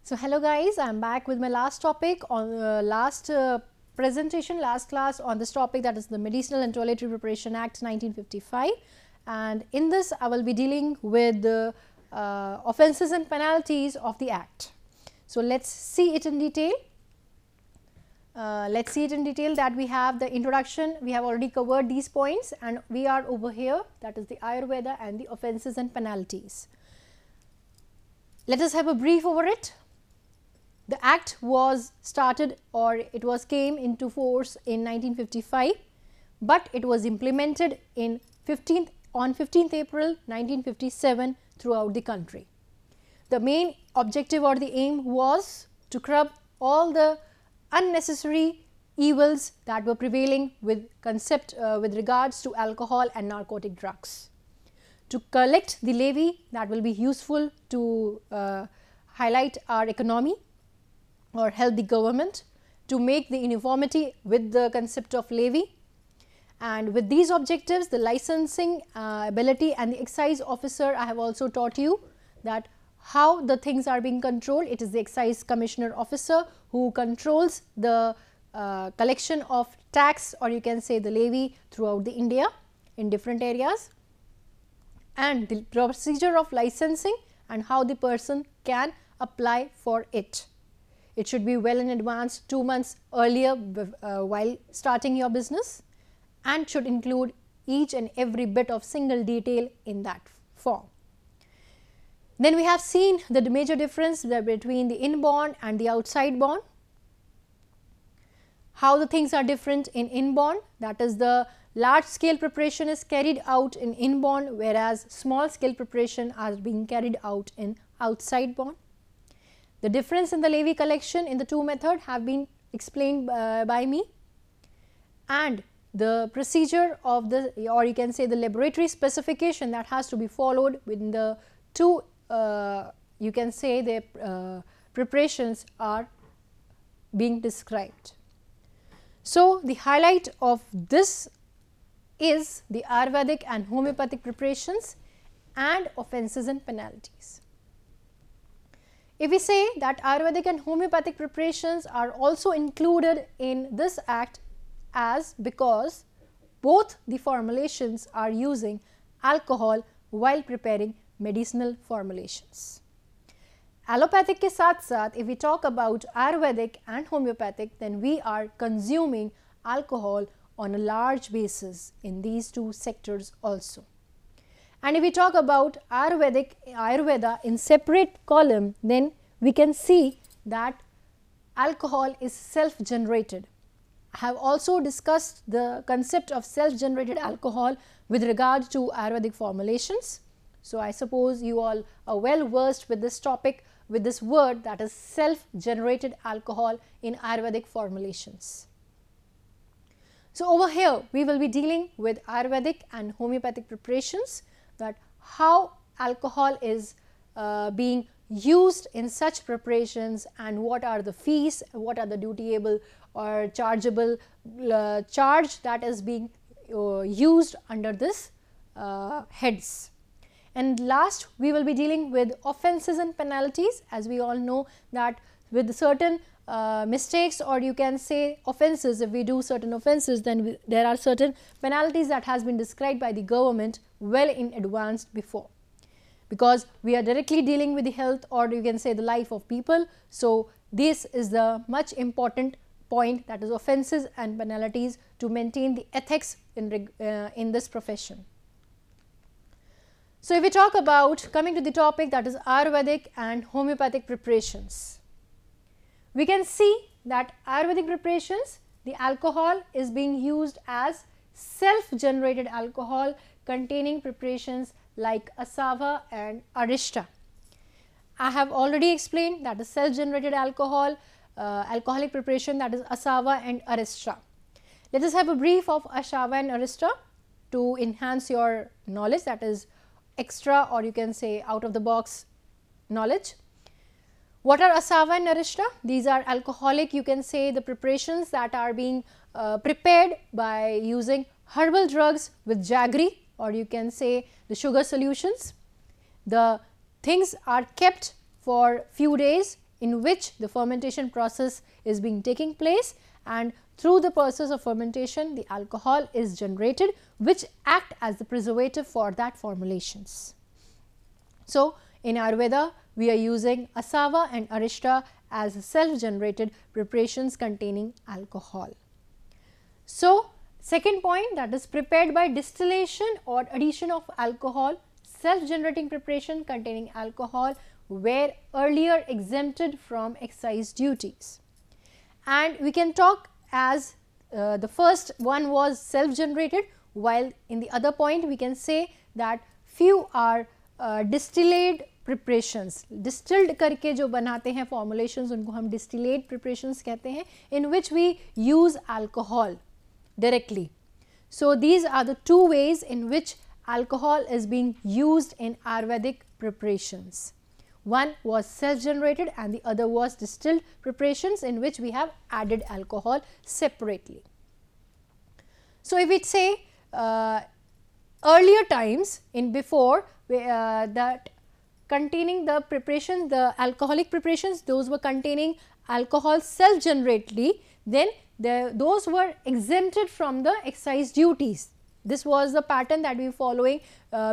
So, hello guys, I am back with my last topic on last class on this topic, that is the Medicinal and Toiletry Preparation Act 1955, and in this I will be dealing with the offences and penalties of the act. So, let us see it in detail. That we have the introduction, we have already covered these points, and we are over here, that is the Ayurveda and the offences and penalties. Let us have a brief over it. The act was started, or it was came into force in 1955, but it was implemented on 15th April 1957 throughout the country. The main objective or the aim was to curb all the unnecessary evils that were prevailing with regards to alcohol and narcotic drugs, to collect the levy that will be useful to highlight our economy or help the government, to make the uniformity with the concept of levy, and with these objectives the licensing ability and the excise officer, I have also taught you that how the things are being controlled. It is the excise commissioner officer who controls the collection of tax, or you can say the levy, throughout the India in different areas, and the procedure of licensing and how the person can apply for it. It should be well in advance, 2 months earlier while starting your business, and should include each and every bit of single detail in that form. Then we have seen the major difference between the inborn and the outside born, how the things are different in inborn, that is the large scale preparation is carried out in inborn, whereas small scale preparation are being carried out in outside born. The difference in the levy collection in the two methods have been explained by me, and the procedure of the, or you can say the laboratory specification that has to be followed within the two, you can say the preparations are being described. So, the highlight of this is the Ayurvedic and Homeopathic preparations and offences and penalties. If we say that Ayurvedic and Homeopathic preparations are also included in this act, as because both the formulations are using alcohol while preparing medicinal formulations. Allopathic के साथ साथ if we talk about Ayurvedic and Homeopathic, then we are consuming alcohol on a large basis in these two sectors also. And if we talk about Ayurveda in separate column, then we can see that alcohol is self generated. I have also discussed the concept of self generated alcohol with regard to Ayurvedic formulations. So, I suppose you all are well versed with this topic, with this word, that is self generated alcohol in Ayurvedic formulations. So, over here we will be dealing with Ayurvedic and Homeopathic preparations, that how alcohol is being used in such preparations, and what are the fees, what are the dutiable or chargeable charge that is being used under this heads. And last we will be dealing with offences and penalties, as we all know that with certain mistakes, or you can say offences, if we do certain offences, then there are certain penalties that has been described by the government well in advance before, because we are directly dealing with the health, or you can say the life of people. So, this is the much important point, that is offences and penalties, to maintain the ethics in this profession. So, if we talk about coming to the topic, that is Ayurvedic and Homeopathic preparations, we can see that Ayurvedic preparations, the alcohol is being used as self generated alcohol containing preparations like Asava and Arishta. I have already explained that the self generated alcohol, alcoholic preparation, that is Asava and Arishta. Let us have a brief of Asava and Arishta to enhance your knowledge, that is extra, or you can say out of the box knowledge. What are Asava and Arishta? These are alcoholic, you can say the preparations that are being prepared by using herbal drugs with jaggery, or you can say the sugar solutions. The things are kept for few days in which the fermentation process is being taking place, and through the process of fermentation the alcohol is generated which act as the preservative for that formulations. So, in Ayurveda we are using Asava and Arishta as self generated preparations containing alcohol. So, second point, that is prepared by distillation or addition of alcohol, self generating preparation containing alcohol were earlier exempted from excise duties. And we can talk as the first one was self generated, while in the other point we can say that few are distilled preparations, distilled करके जो बनाते हैं formulations उनको हम distillate preparations कहते हैं, in which we use alcohol directly. So, these are the two ways in which alcohol is being used in Ayurvedic preparations. One was self generated and the other was distilled preparations in which we have added alcohol separately. So, if we say earlier times in before that containing the preparation, the alcoholic preparations, those were containing alcohol self generatedly, then those were exempted from the excise duties. This was the pattern that we were following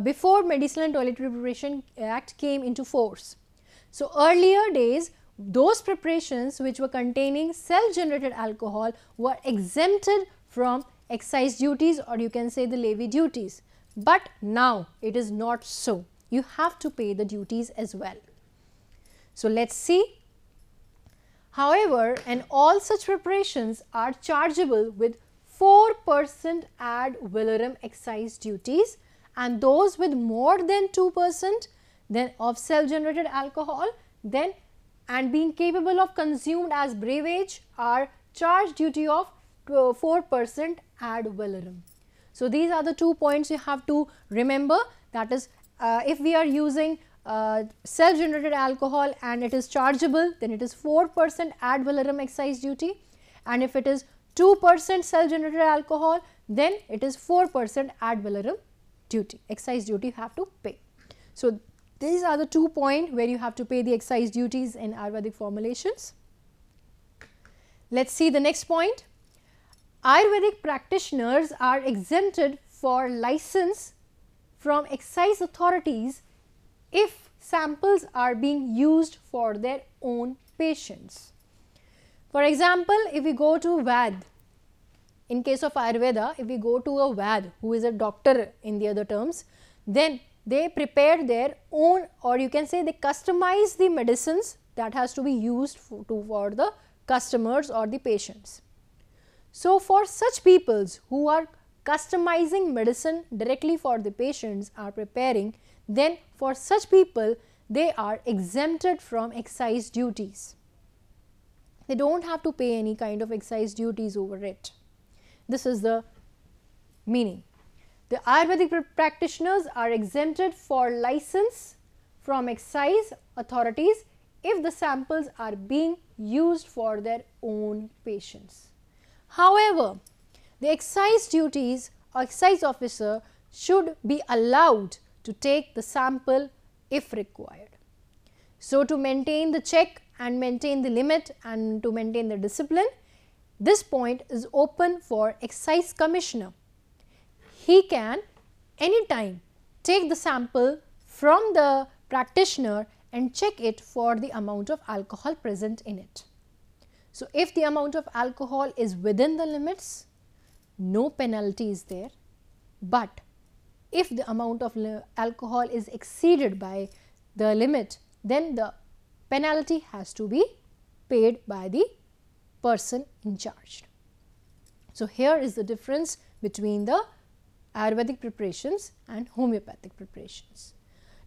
before Medicinal and Toiletry Preparation Act came into force. So, earlier days those preparations which were containing self generated alcohol were exempted from excise duties, or you can say the levy duties, but now it is not so. You have to pay the duties as well. So, let us see. However, and all such preparations are chargeable with 4% ad valorem excise duties, and those with more than 2% then of self generated alcohol then and being capable of consumed as beverage are charged duty of 4% ad valorem. So, these are the 2 points you have to remember, that is if we are using self generated alcohol and it is chargeable, then it is 4% ad valorem excise duty, and if it is 2% self generated alcohol, then it is 4% ad valorem duty, excise duty you have to pay. So, these are the 2 points where you have to pay the excise duties in Ayurvedic formulations. Let us see the next point. Ayurvedic practitioners are exempted for license from excise authorities if samples are being used for their own patients. For example, if we go to Vaid, in case of Ayurveda, if we go to a Vaid who is a doctor in the other terms, then they prepare their own, or you can say they customize the medicines that has to be used for the customers or the patients. So, for such peoples who are customizing medicine directly for the patients are preparing, then for such people they are exempted from excise duties. They do not have to pay any kind of excise duties over it. This is the meaning. The Ayurvedic practitioners are exempted for license from excise authorities if the samples are being used for their own patients. However, the excise duties or excise officer should be allowed to take the sample if required. So, to maintain the check and maintain the limit and to maintain the discipline, this point is open for excise commissioner. He can anytime take the sample from the practitioner and check it for the amount of alcohol present in it. So, if the amount of alcohol is within the limits, no penalty is there, but if the amount of alcohol is exceeded by the limit, then the penalty has to be paid by the person in charge. So, here is the difference between the Ayurvedic preparations and homeopathic preparations.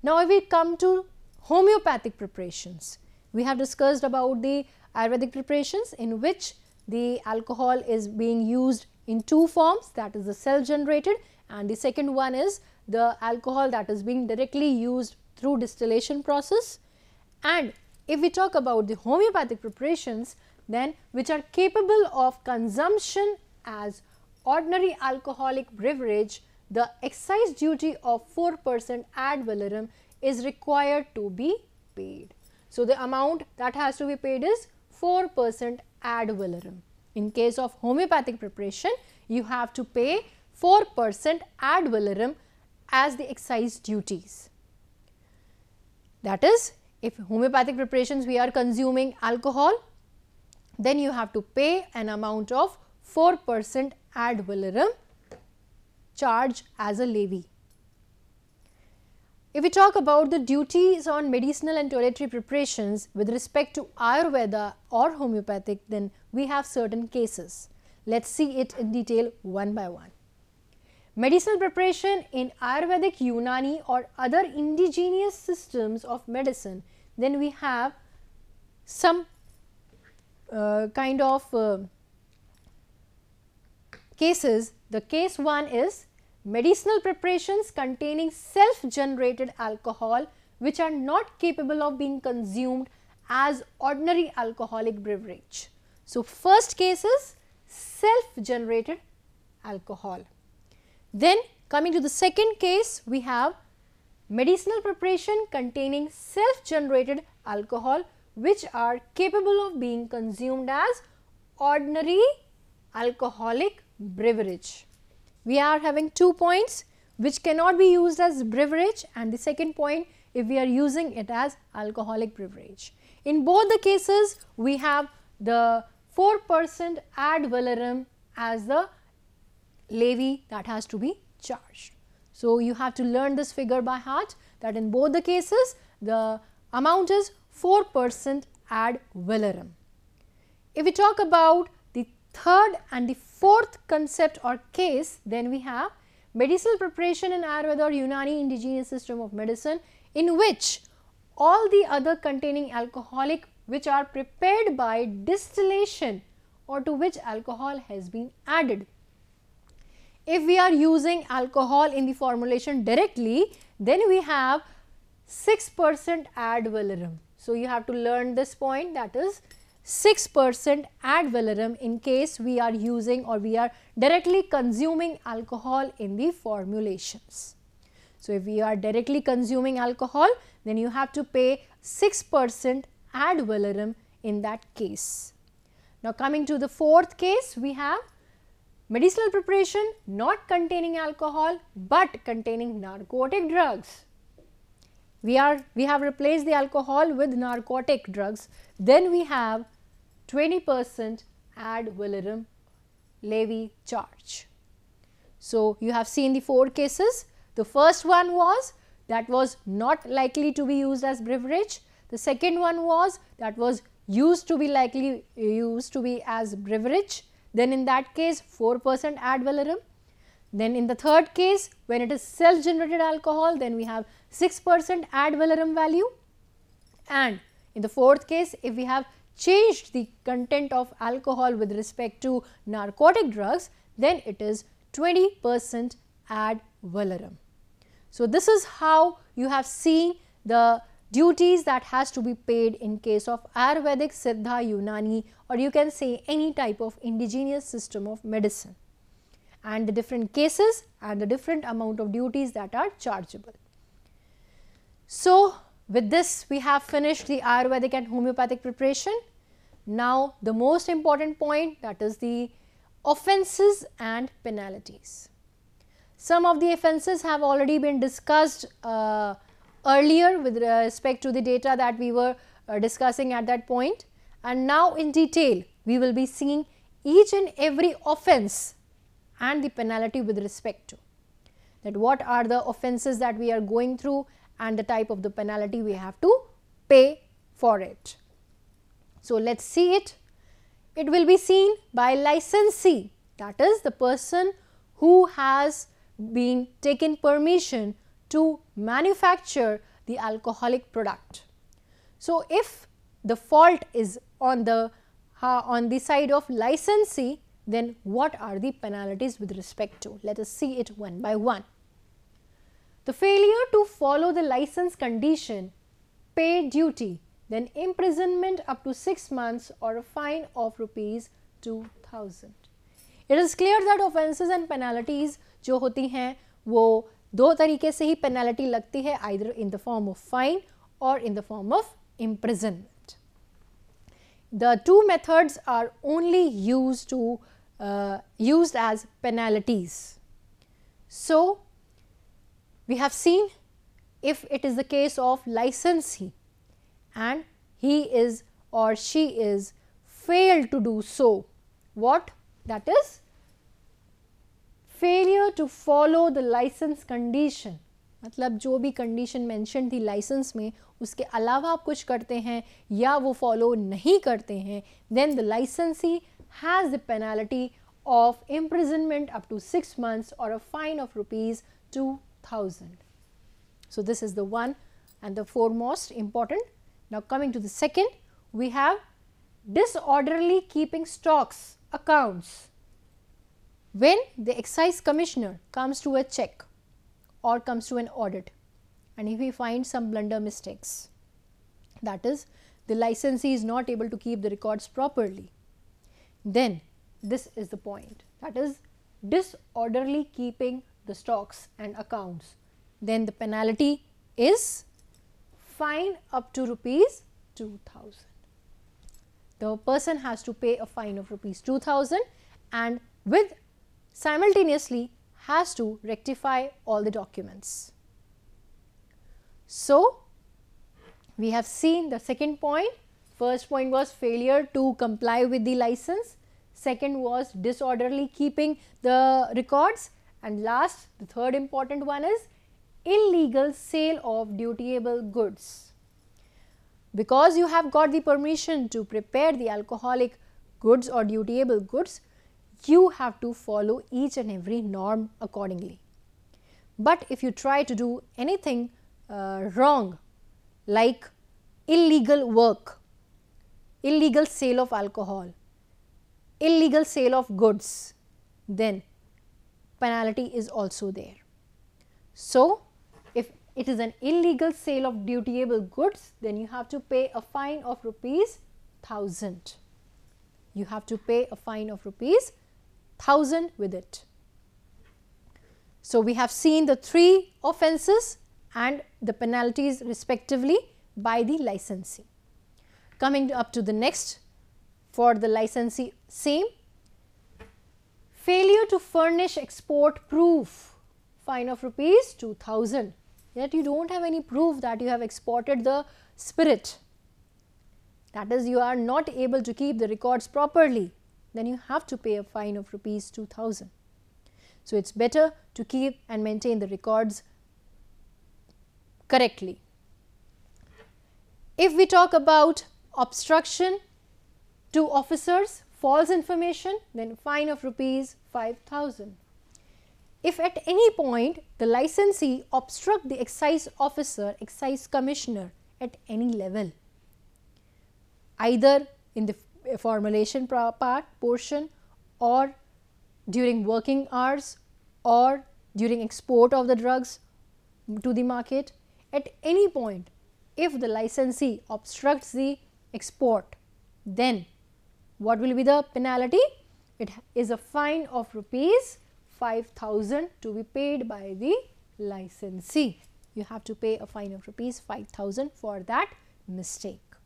Now, if we come to homeopathic preparations, we have discussed about the Ayurvedic preparations in which the alcohol is being used in two forms, that is the self generated, and the second one is the alcohol that is being directly used through distillation process. And if we talk about the homeopathic preparations, then which are capable of consumption as ordinary alcoholic beverage, the excise duty of 4% ad valorem is required to be paid. So the amount that has to be paid is 4% ad valorem. In case of homeopathic preparation, you have to pay 4% ad valorem as the excise duties. That is, if homeopathic preparations we are consuming alcohol, then you have to pay an amount of 4% ad valorem charge as a levy. If we talk about the duties on medicinal and toiletry preparations with respect to Ayurveda or homeopathic, then we have certain cases. Let us see it in detail one by one. Medicinal preparation in Ayurvedic, Unani or other indigenous systems of medicine, then we have some kind of cases. The case 1 is medicinal preparations containing self-generated alcohol which are not capable of being consumed as ordinary alcoholic beverage. So, first case is self-generated alcohol. Then coming to the second case, we have medicinal preparation containing self-generated alcohol which are capable of being consumed as ordinary alcoholic beverage. We are having 2 points which cannot be used as beverage, and the second point if we are using it as alcoholic beverage. In both the cases, we have the 4% ad valorem as the levy that has to be charged. So, you have to learn this figure by heart, that in both the cases the amount is 4% ad valorem. If we talk about the third and the fourth concept or case, then we have medicinal preparation in Ayurveda or Unani indigenous system of medicine, in which all the other containing alcoholic which are prepared by distillation or to which alcohol has been added. If we are using alcohol in the formulation directly, then we have 6% ad valorem. So, you have to learn this point, that is 6% ad valorem in case we are using or we are directly consuming alcohol in the formulations. So, if we are directly consuming alcohol, then you have to pay 6% ad valorem in that case. Now, coming to the fourth case, we have medicinal preparation not containing alcohol but containing narcotic drugs. We have replaced the alcohol with narcotic drugs, then we have 20% ad valorem levy charge. So, you have seen the 4 cases. The first one was that was not likely to be used as beverage. The second one was that was used to be as beverage. Then in that case 4% ad valorem. Then in the third case, when it is self-generated alcohol, then we have 6% ad valorem value. And in the fourth case, if we have changed the content of alcohol with respect to narcotic drugs, then it is 20% ad valorem. So, this is how you have seen the duties that has to be paid in case of Ayurvedic, Siddha, Unani, or you can say any type of indigenous system of medicine, and the different cases and the different amount of duties that are chargeable. So, with this we have finished the Ayurvedic and homeopathic preparation. Now, the most important point, that is the offenses and penalties. Some of the offenses have already been discussed earlier with respect to the data that we were discussing at that point, and now in detail we will be seeing each and every offense and the penalty with respect to that, what are the offenses that we are going through and the type of the penalty we have to pay for it. So, let us see it. It will be seen by licensee, that is the person who has been taken permission to manufacture the alcoholic product. So, if the fault is on the side of licensee, then what are the penalties with respect to? Let us see it one by one. The failure to follow the license condition, pay duty, then imprisonment up to 6 months or a fine of rupees 2000. It is clear that offenses and penalties जो होती हैं वो 2 तरीके से ही penalty लगती है, either in the form of fine or in the form of imprisonment. The two methods are only used as penalties. So, we have seen if it is the case of licensee and he is or she is failed to do so, what? That is failure to follow the license condition. मतलब जो भी condition mention थी licence में उसके अलावा आप कुछ करते हैं या वो फॉलो नहीं करते हैं, देन द लाइसेंसी has the penalty of imprisonment up to 6 months or a fine of ₹2,000. So, this is the one and the foremost important. Now, coming to the second, we have disorderly keeping stocks accounts. When the excise commissioner comes to a check or comes to an audit and if he finds some blunder mistakes, that is the licensee is not able to keep the records properly, then this is the point, that is disorderly keeping the stocks and accounts, then the penalty is fine up to ₹2,000. The person has to pay a fine of ₹2,000 and with simultaneously has to rectify all the documents. So, we have seen the second point. First point was failure to comply with the license. Second was disorderly keeping the records, and last, the third important one is illegal sale of dutiable goods. Because you have got the permission to prepare the alcoholic goods or dutiable goods, you have to follow each and every norm accordingly. But if you try to do anything wrong, like illegal work, illegal sale of alcohol, illegal sale of goods, then penalty is also there. So, if it is an illegal sale of dutiable goods, then you have to pay a fine of ₹1,000. You have to pay a fine of ₹1,000 with it. So, we have seen the three offences and the penalties respectively by the licensee. Coming up to the next, for the licensee, same, failure to furnish export proof, fine of ₹2,000, yet you do not have any proof that you have exported the spirit, that is you are not able to keep the records properly, then you have to pay a fine of ₹2,000. So, it is better to keep and maintain the records correctly. If we talk about obstruction to officers, false information, then fine of ₹5,000. If at any point the licensee obstruct the excise officer, excise commissioner at any level, either in the formulation portion or during working hours or during export of the drugs to the market, at any point if the licensee obstructs the export, then what will be the penalty? It is a fine of ₹5,000 to be paid by the licensee. You have to pay a fine of ₹5,000 for that mistake.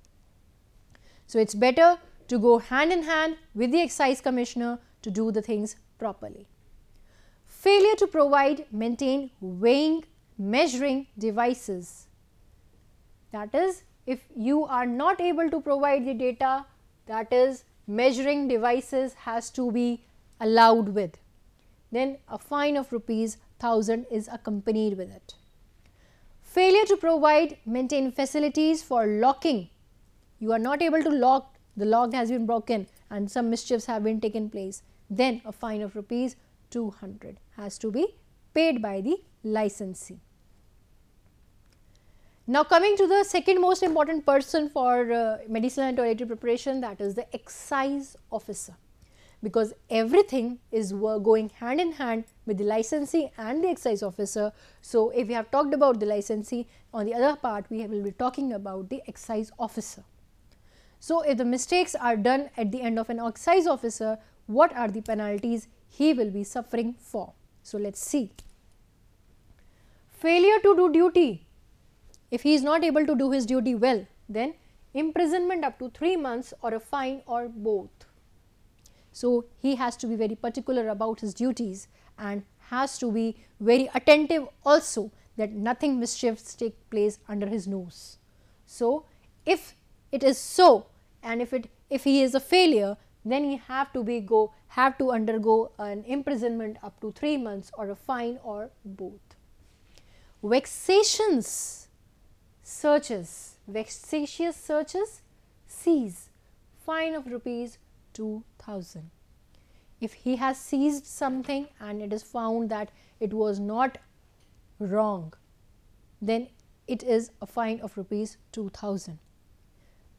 So, it is better to go hand in hand with the excise commissioner to do the things properly. Failure to provide, maintain weighing, measuring devices, that is if you are not able to provide the data, that is measuring devices has to be allowed with, then a fine of ₹1,000 is accompanied with it. Failure to provide, maintain facilities for locking, you are not able to lock, the lock has been broken and some mischiefs have been taken place, then a fine of ₹200 has to be paid by the licensee. Now, coming to the second most important person for medicinal and toiletry preparation, that is the excise officer, because everything is going hand in hand with the licensee and the excise officer. So, if we have talked about the licensee, on the other part we will be talking about the excise officer. So, if the mistakes are done at the end of an excise officer, what are the penalties he will be suffering for? So, let us see. Failure to do duty. If he is not able to do his duty well, then imprisonment up to 3 months or a fine or both. So, he has to be very particular about his duties and has to be very attentive also that nothing mischievous take place under his nose. So, if it is so, and if he is a failure, then he have to undergo an imprisonment up to 3 months or a fine or both. Vexatious searches, seize, fine of rupees 2000. If he has seized something and it is found that it was not wrong, then it is a fine of rupees 2000.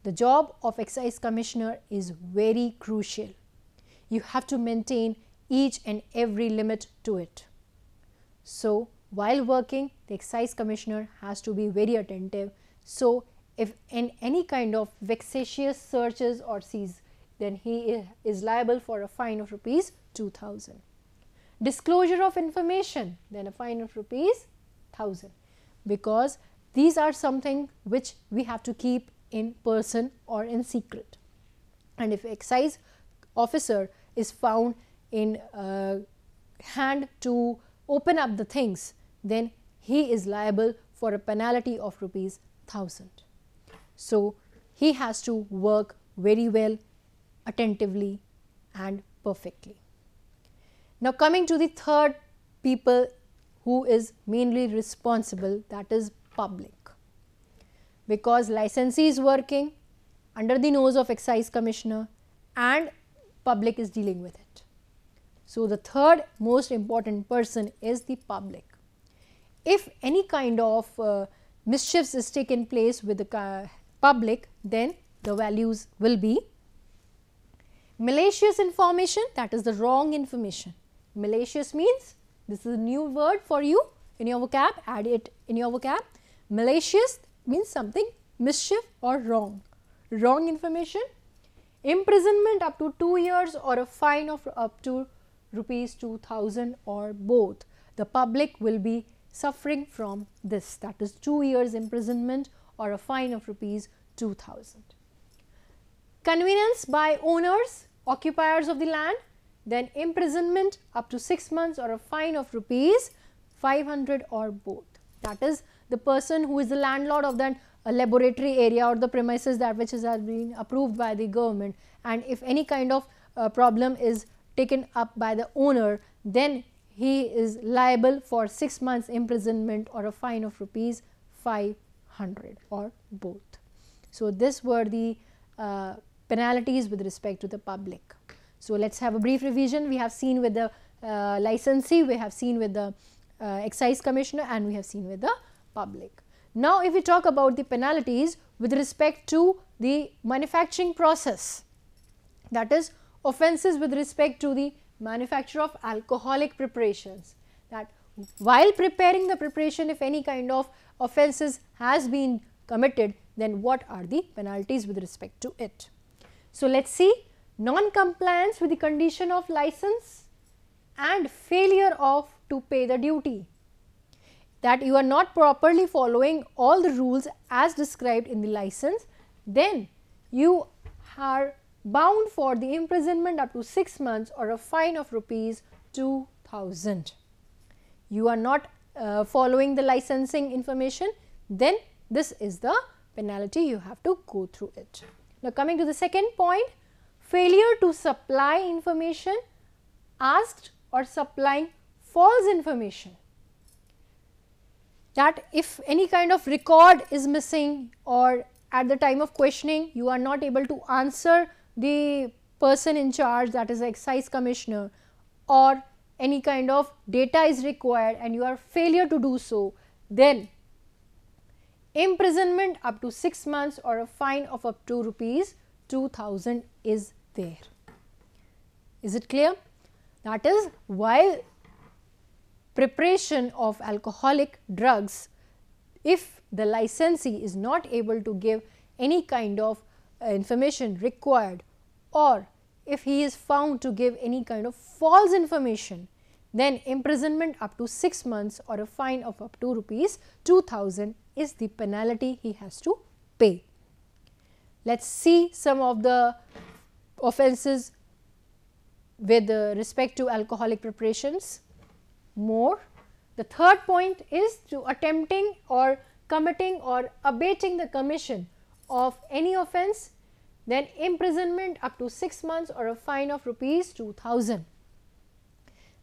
The job of Excise Commissioner is very crucial. You have to maintain each and every limit to it. So, while working, the Excise Commissioner has to be very attentive. So, if in any kind of vexatious searches or seize, then he is liable for a fine of rupees 2000. Disclosure of information, then a fine of rupees 1000, because these are something which we have to keep in person or in secret. And if excise officer is found in hand to open up the things, then he is liable for a penalty of rupees 1000. So, he has to work very well, attentively and perfectly. Now, coming to the third people who is mainly responsible, that is public, because licensee is working under the nose of Excise Commissioner and public is dealing with it. So, the third most important person is the public. If any kind of mischiefs is taken place with the public, then the values will be malicious information, that is the wrong information. Malicious means, this is a new word for you in your vocab, add it in your vocab. Malicious means something mischief or wrong. Wrong information, imprisonment up to 2 years or a fine of up to rupees 2000 or both. The public will be suffering from this, that is 2 years imprisonment or a fine of rupees 2000. Convenience by owners, occupiers of the land, then imprisonment up to 6 months or a fine of rupees 500 or both. That is the person who is the landlord of that laboratory area or the premises that which has been approved by the government, and if any kind of problem is taken up by the owner, then he is liable for 6 months imprisonment or a fine of rupees 500 or both. So, these were the penalties with respect to the public. So, let us have a brief revision. We have seen with the licensee, we have seen with the Excise Commissioner, and we have seen with the public. Now, if we talk about the penalties with respect to the manufacturing process, that is offences with respect to the manufacture of alcoholic preparations, that while preparing the preparation, if any kind of offences has been committed, then what are the penalties with respect to it. So, let us see non-compliance with the condition of license and failure of to pay the duty, that you are not properly following all the rules as described in the license, then you are bound for the imprisonment up to 6 months or a fine of rupees 2000. You are not following the licensing information, then this is the penalty, you have to go through it. Now, coming to the second point, failure to supply information asked or supplying false information, that if any kind of record is missing or at the time of questioning you are not able to answer the person in charge, that is the Excise Commissioner, or any kind of data is required and you are failure to do so, then imprisonment up to 6 months or a fine of up to rupees 2000 is there. Is it clear? That is, while preparation of alcoholic drugs, if the licensee is not able to give any kind of information required, or if he is found to give any kind of false information, then imprisonment up to 6 months or a fine of up to rupees 2000 is the penalty he has to pay. Let us see some of the offences with respect to alcoholic preparations more. The third point is to attempting or committing or abating the commission of any offence, then imprisonment up to 6 months or a fine of rupees 2000.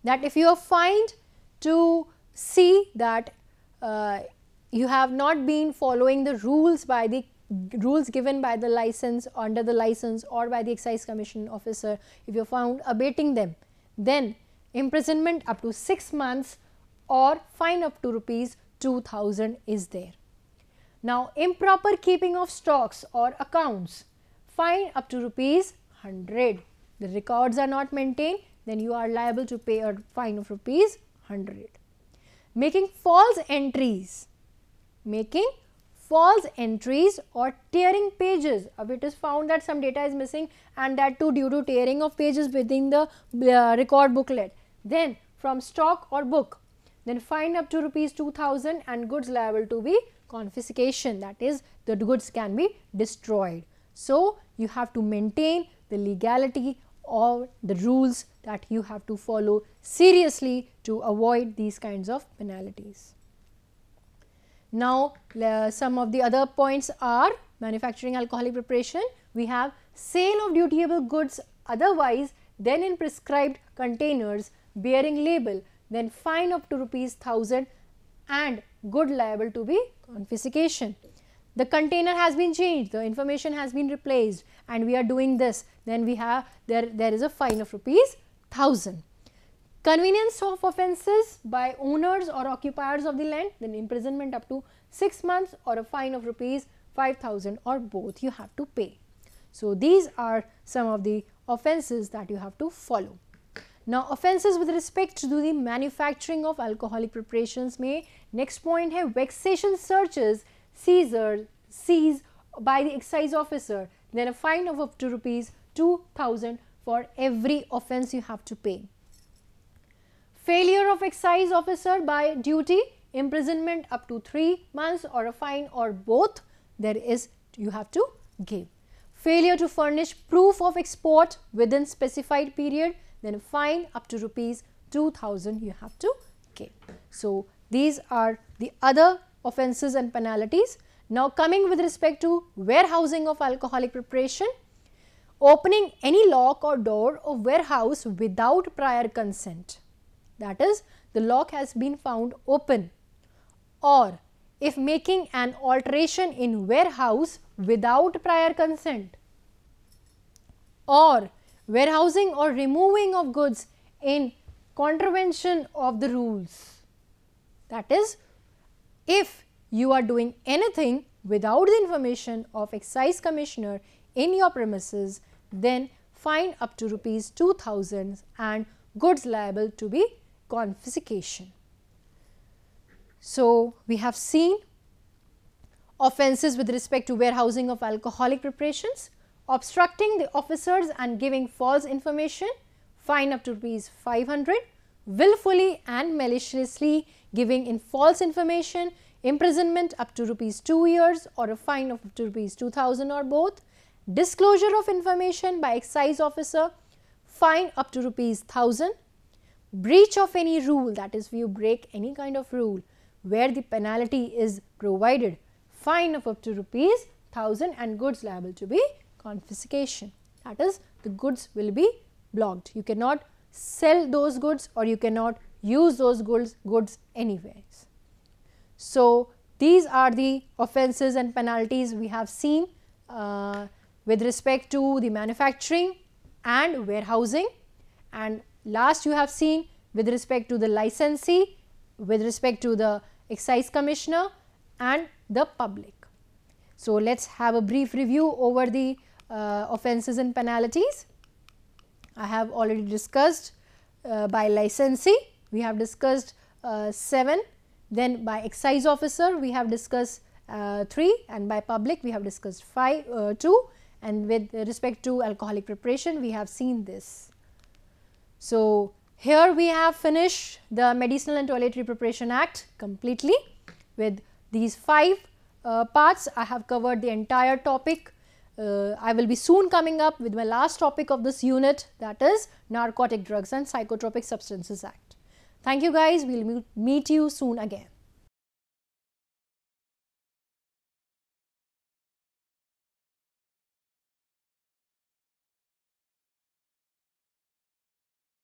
That if you are fined to see that you have not been following the rules given by the license, under the license or by the excise commission officer, if you are found abating them, then imprisonment up to 6 months or fine up to rupees 2000 is there. Now, improper keeping of stocks or accounts, fine up to rupees 100. The records are not maintained, then you are liable to pay a fine of rupees 100. Making false entries, or tearing pages. If it is found that some data is missing and that too due to tearing of pages within the record booklet, then from stock or book, then fine up to rupees 2000 and goods liable to be confiscation, that is the goods can be destroyed. So, you have to maintain the legality or the rules that you have to follow seriously to avoid these kinds of penalties. Now, some of the other points are manufacturing alcoholic preparation. We have sale of dutiable goods otherwise than in prescribed containers bearing label, then fine up to rupees 1000 and good liable to be confiscation. The container has been changed, the information has been replaced and we are doing this, then we have there is a fine of rupees 1000. Convenience of offences by owners or occupiers of the land, then imprisonment up to 6 months or a fine of rupees 5000 or both you have to pay. So, these are some of the offences that you have to follow. Now, offences with respect to the manufacturing of alcoholic preparations में next point है vexation searches seized by the excise officer, then a fine of up to rupees 2000 for every offence you have to pay. Failure of excise officer by duty, imprisonment up to 3 months or a fine or both you have to give. Failure to furnish proof of export within specified period, then a fine up to rupees 2000 you have to give. So, these are the other offences and penalties. Now, coming with respect to warehousing of alcoholic preparation, opening any lock or door of warehouse without prior consent, that is the lock has been found open, or if making an alteration in warehouse without prior consent, or warehousing or removing of goods in contravention of the rules. That is, if you are doing anything without the information of excise commissioner in your premises, then fine up to rupees 2000 and goods liable to be confiscation. So, we have seen offences with respect to warehousing of alcoholic preparations, obstructing the officers and giving false information, fine up to rupees 500, willfully and maliciously giving in false information, imprisonment up to rupees 2 years or a fine of up to rupees 2000 or both, disclosure of information by excise officer, fine up to rupees 1000, breach of any rule, that is if you break any kind of rule where the penalty is provided, fine of up to rupees 1000 and goods liable to be confiscation. That is, the goods will be blocked. You cannot sell those goods or you cannot use those goods anyways. So, these are the offences and penalties we have seen with respect to the manufacturing and warehousing, and last you have seen with respect to the licensee, with respect to the excise commissioner and the public. So, let us have a brief review over the offences and penalties. I have already discussed by licensee, we have discussed 7, then by excise officer we have discussed 3, and by public we have discussed 2, and with respect to alcoholic preparation we have seen this. So, here we have finished the Medicinal and Toiletry Preparation Act completely. With these 5 parts, I have covered the entire topic I will be soon coming up with my last topic of this unit, that is Narcotic Drugs and Psychotropic Substances Act. Thank you guys. We will meet you soon again.